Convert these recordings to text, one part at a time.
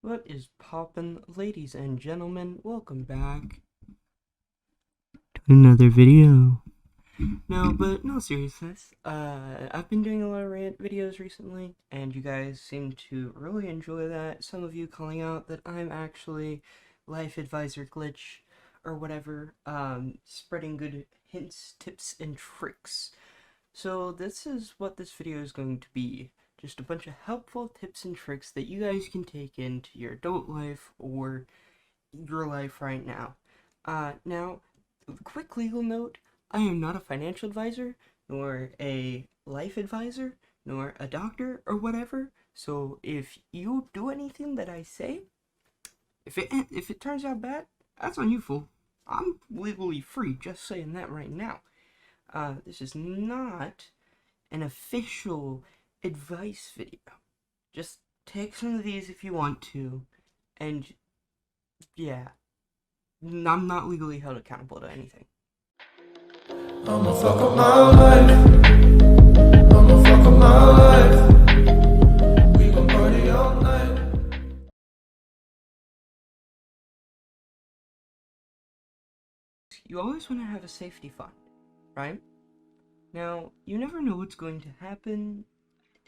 What is poppin', ladies and gentlemen? Welcome back to another video. But no seriousness, I've been doing a lot of rant videos recently, and you guys seem to really enjoy that. Some of you calling out that I'm actually life advisor glitch, or whatever, spreading good hints, tips, and tricks. So this is what this video is going to be. Just a bunch of helpful tips and tricks that you guys can take into your adult life or your life right now. Now, quick legal note, I am not a financial advisor, nor a life advisor, nor a doctor, or whatever. So if you do anything that I say, if it turns out bad, that's on you, fool. I'm legally free, just saying that right now. This is not an official advice video. Just take some of these if you want to, and yeah, I'm not legally held accountable to anything. I'ma fuck up my life. I'ma fuck up my life. We gon' party all night. You always want to have a safety fund, right? Now, you never know what's going to happen,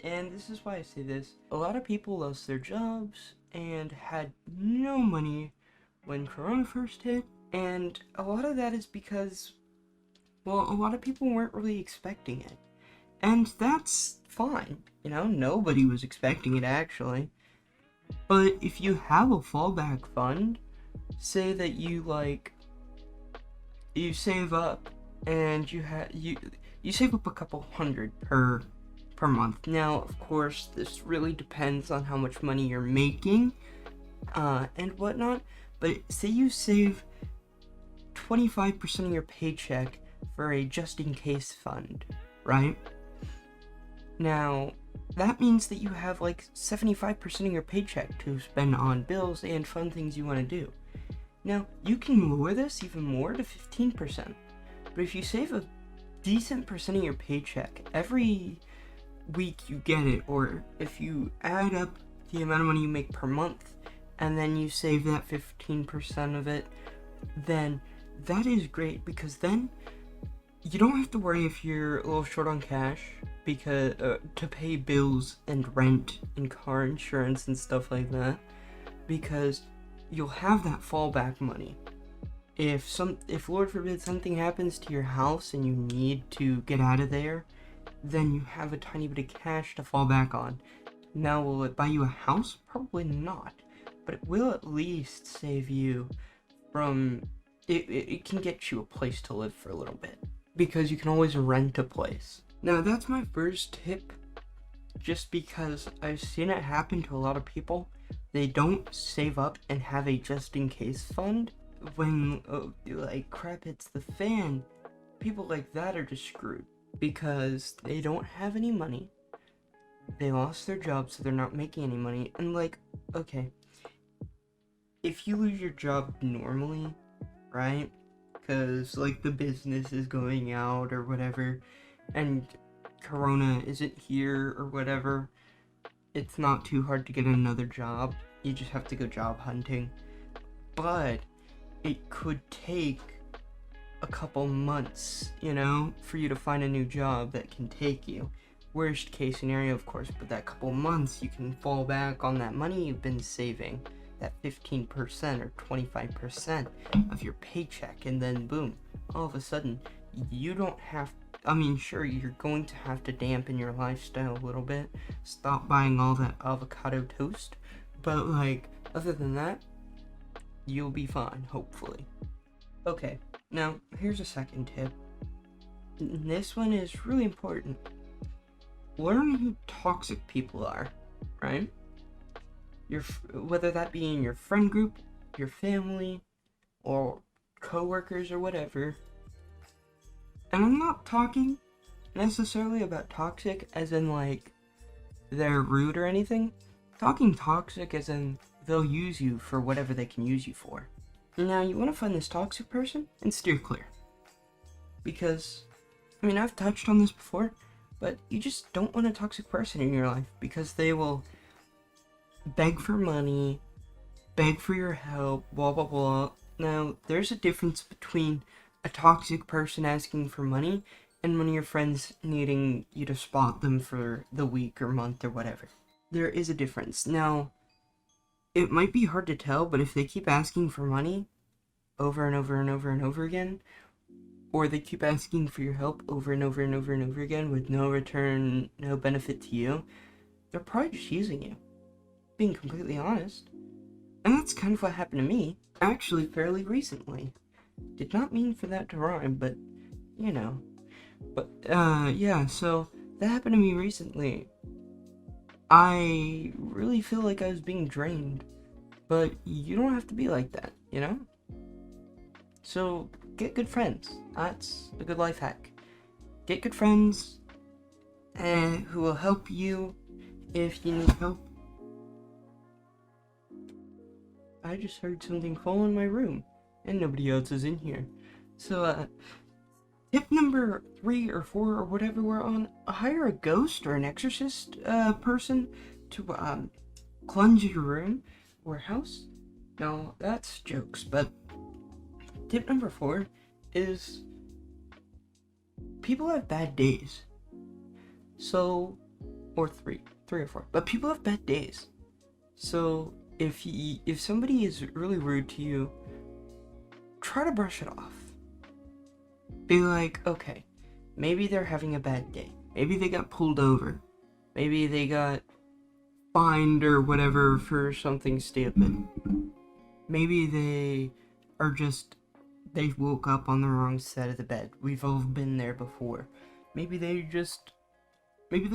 and this is why I say this. A lot of people lost their jobs and had no money when Corona first hit, and a lot of that is because, well, a lot of people weren't really expecting it. And that's fine, you know, nobody was expecting it actually. But if you have a fallback fund, say that you save up and you save up a couple hundred per month. Now, of course, this really depends on how much money you're making and whatnot, but say you save 25% of your paycheck for a just-in-case fund, right? Now, that means that you have like 75% of your paycheck to spend on bills and fun things you want to do. Now, you can lower this even more to 15%, but if you save a decent percent of your paycheck every week you get it, or if you add up the amount of money you make per month and then you save that 15% of it, then that is great, because then you don't have to worry if you're a little short on cash because to pay bills and rent and car insurance and stuff like that, because you'll have that fallback money. If Lord forbid something happens to your house and you need to get out of there, then you have a tiny bit of cash to fall back on. Now, will it buy you a house? Probably not, but it will at least save you from it can get you a place to live for a little bit, because you can always rent a place. Now, that's my first tip, just because I've seen it happen to a lot of people. They don't save up and have a just-in-case fund. When like crap hits the fan, people like that are just screwed, because they don't have any money. They lost their job, so they're not making any money. And like, okay, if you lose your job normally, right, because like the business is going out or whatever, and Corona isn't here or whatever, it's not too hard to get another job. You just have to go job hunting. But it could take a couple months, you know, for you to find a new job that can take you. Worst case scenario, of course, but that couple months you can fall back on that money you've been saving, that 15% or 25% of your paycheck, and then boom, all of a sudden you don't have, I mean, sure, you're going to have to dampen your lifestyle a little bit, stop buying all that avocado toast, but like, other than that, you'll be fine, hopefully. Okay, now here's a second tip. This one is really important. Learn who toxic people are, right? Whether that be in your friend group, your family, or co-workers or whatever. And I'm not talking necessarily about toxic as in like they're rude or anything. Talking toxic as in they'll use you for whatever they can use you for. Now, you want to find this toxic person and steer clear. Because, I mean, I've touched on this before, but you just don't want a toxic person in your life, because they will beg for money, beg for your help, blah blah blah. Now, there's a difference between a toxic person asking for money and one of your friends needing you to spot them for the week or month or whatever. There is a difference. Now, it might be hard to tell, but if they keep asking for money over and over and over and over again, or they keep asking for your help over and over and over and over again with no return, no benefit to you, they're probably just using you. Being completely honest. And that's kind of what happened to me, actually fairly recently. Did not mean for that to rhyme, but, you know. But, yeah, so that happened to me recently. I really feel like I was being drained, but you don't have to be like that, you know? So, get good friends. That's a good life hack. Get good friends who will help you if you need help. I just heard something fall in my room, and nobody else is in here. So, tip number 3 or 4 or whatever we're on, hire a ghost or an exorcist person to cleanse your room or house. No, that's jokes, but tip number 4 is people have bad days. So, or 3 or 4, but people have bad days. So, if somebody is really rude to you, try to brush it off. Be like, okay, maybe they're having a bad day. Maybe they got pulled over. Maybe they got fined or whatever for something stupid. Maybe they woke up on the wrong side of the bed. We've all been there before. Maybe they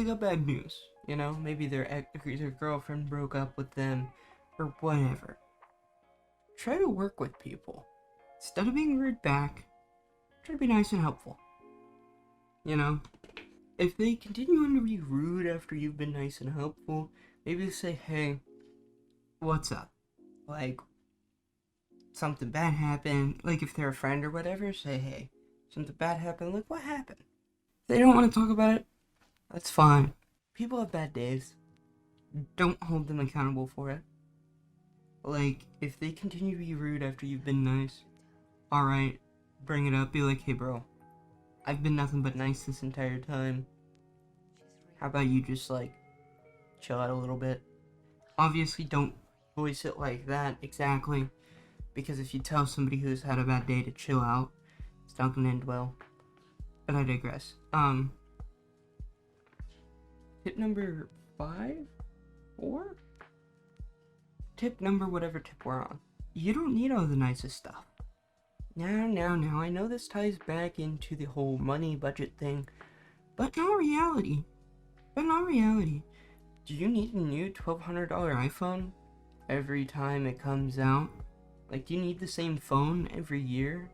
got bad news, you know? Maybe their girlfriend broke up with them or whatever. Try to work with people. Instead of being rude back, try to be nice and helpful. You know? If they continue on to be rude after you've been nice and helpful, maybe say, hey, what's up? Like, something bad happened. Like, if they're a friend or whatever, say, hey, something bad happened. Like, what happened? If they don't want to talk about it, that's fine. People have bad days. Don't hold them accountable for it. Like, if they continue to be rude after you've been nice, alright, bring it up. Be like, hey, bro, I've been nothing but nice this entire time. How about you just, like, chill out a little bit? Obviously, don't voice it like that exactly, because if you tell somebody who's had a bad day to chill out, it's not gonna end well. But I digress. Tip number 5? 4? Tip number whatever tip we're on. You don't need all the nicest stuff. Now, I know this ties back into the whole money budget thing, but not reality. Do you need a new $1,200 iPhone every time it comes out? Like, do you need the same phone every year?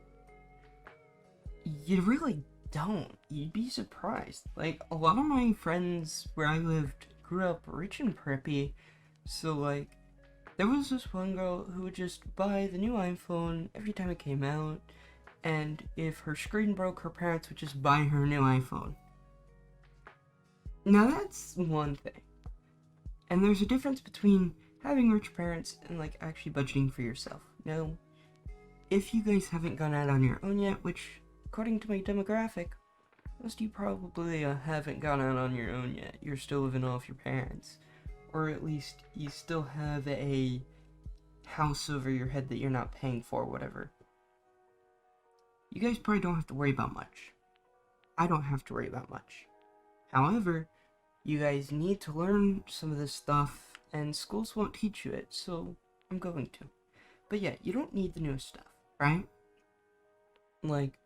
You really don't. You'd be surprised. Like, a lot of my friends where I lived grew up rich and preppy, so, like, there was this one girl who would just buy the new iPhone every time it came out, and if her screen broke, her parents would just buy her a new iPhone. Now that's one thing. And there's a difference between having rich parents and, like, actually budgeting for yourself. Now, if you guys haven't gone out on your own yet, which, according to my demographic, most of you probably haven't gone out on your own yet. You're still living off your parents. Or at least you still have a house over your head that you're not paying for, whatever. You guys probably don't have to worry about much. I don't have to worry about much. However, you guys need to learn some of this stuff, and schools won't teach you it, so I'm going to. But yeah, you don't need the newest stuff, right? Like,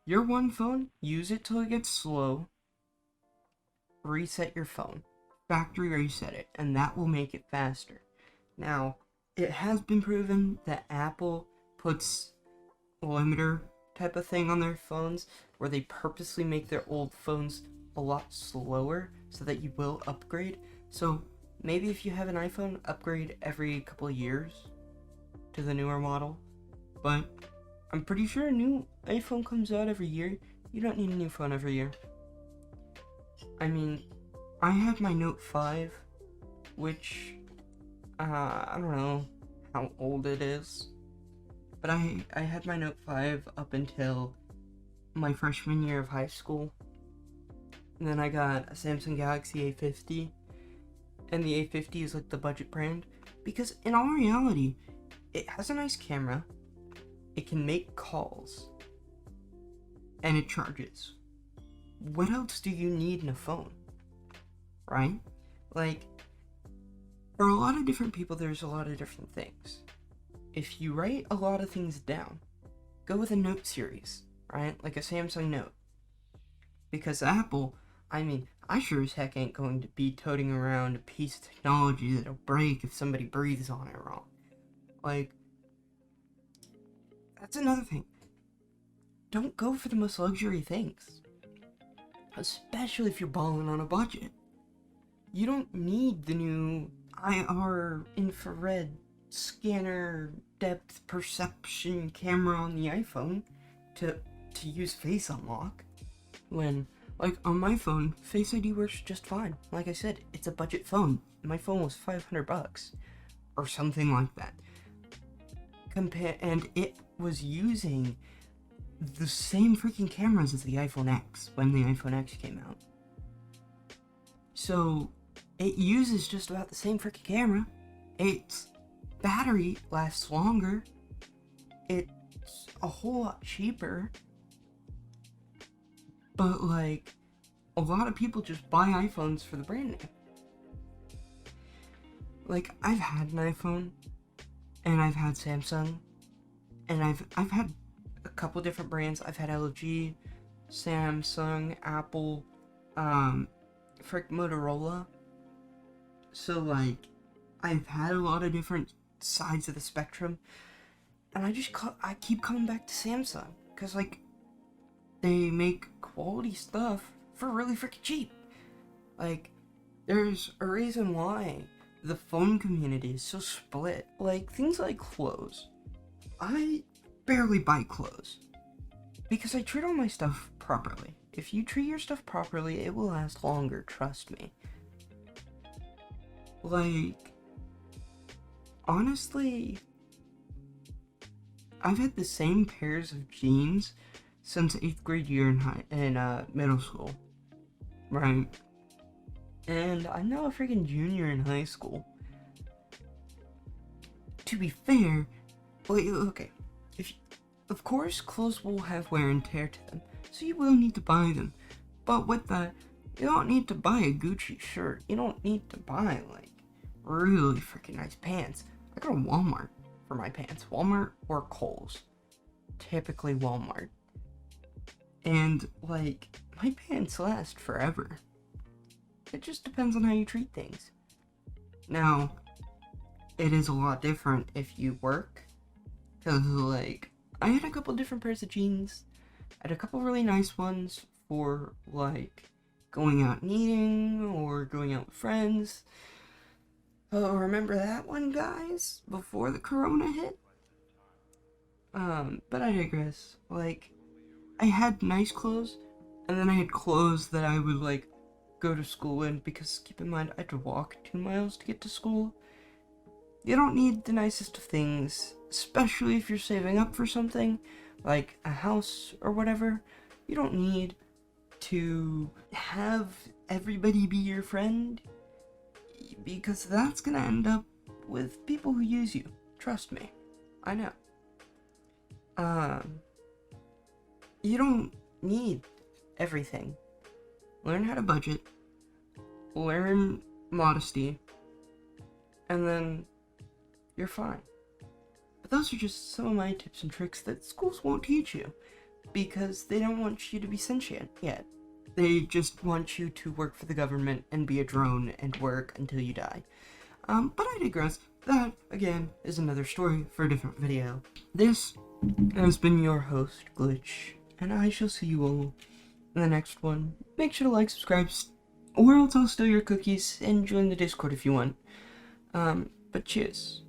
your one phone, use it till it gets slow, reset your phone. Factory reset it, and that will make it faster. Now, it has been proven that Apple puts a limiter type of thing on their phones where they purposely make their old phones a lot slower so that you will upgrade. So maybe if you have an iPhone, upgrade every couple of years to the newer model. But I'm pretty sure a new iPhone comes out every year. You don't need a new phone every year. I mean, I had my Note 5, which, I don't know how old it is. But I had my Note 5 up until my freshman year of high school. And then I got a Samsung Galaxy A50. And the A50 is like the budget brand. Because in all reality, it has a nice camera. It can make calls. And it charges. What else do you need in a phone? Right? Like, for a lot of different people, there's a lot of different things. If you write a lot of things down, go with a Note series, right? Like a Samsung Note. Because Apple, I mean, I sure as heck ain't going to be toting around a piece of technology that'll break if somebody breathes on it wrong. Like, that's another thing. Don't go for the most luxury things. Especially if you're balling on a budget. You don't need the new IR infrared scanner depth perception camera on the iPhone to use Face Unlock. When, like, on my phone, Face ID works just fine. Like I said, it's a budget phone. My phone was $500 or something like that. And it was using the same freaking cameras as the iPhone X when the iPhone X came out. So it uses just about the same freaking camera. Its battery lasts longer. It's a whole lot cheaper. But like, a lot of people just buy iPhones for the brand name. Like, I've had an iPhone, and I've had Samsung, and I've had a couple different brands. I've had LG, Samsung, Apple, Motorola. So like, I've had a lot of different sides of the spectrum, and I keep coming back to Samsung, cause like, they make quality stuff for really freaking cheap. Like, there's a reason why the phone community is so split. Like, things like clothes. I barely buy clothes because I treat all my stuff properly. If you treat your stuff properly, it will last longer, trust me. Like, honestly, I've had the same pairs of jeans since 8th grade year in middle school, right? And I'm now a freaking junior in high school. To be fair, okay, of course clothes will have wear and tear to them, so you will need to buy them. But with that, you don't need to buy a Gucci shirt. You don't need to buy, like, really freaking nice pants. I go to Walmart for my pants. Walmart or Kohl's. Typically Walmart. And, like, my pants last forever. It just depends on how you treat things. Now, it is a lot different if you work. Because, like, I had a couple different pairs of jeans. I had a couple really nice ones for, like, going out and eating or going out with friends. Oh, remember that one, guys? Before the corona hit? But I digress. Like, I had nice clothes, and then I had clothes that I would, like, go to school in, because keep in mind, I had to walk 2 miles to get to school. You don't need the nicest of things, especially if you're saving up for something, like a house or whatever. You don't need to have everybody be your friend, because that's gonna end up with people who use you. Trust me. I know. You don't need everything. Learn how to budget, learn modesty, and then you're fine. But those are just some of my tips and tricks that schools won't teach you, because they don't want you to be sentient yet. They just want you to work for the government and be a drone and work until you die. But I digress. That, again, is another story for a different video. This has been your host, Glitch, and I shall see you all in the next one. Make sure to like, subscribe, or else I'll steal your cookies, and join the Discord if you want. But cheers.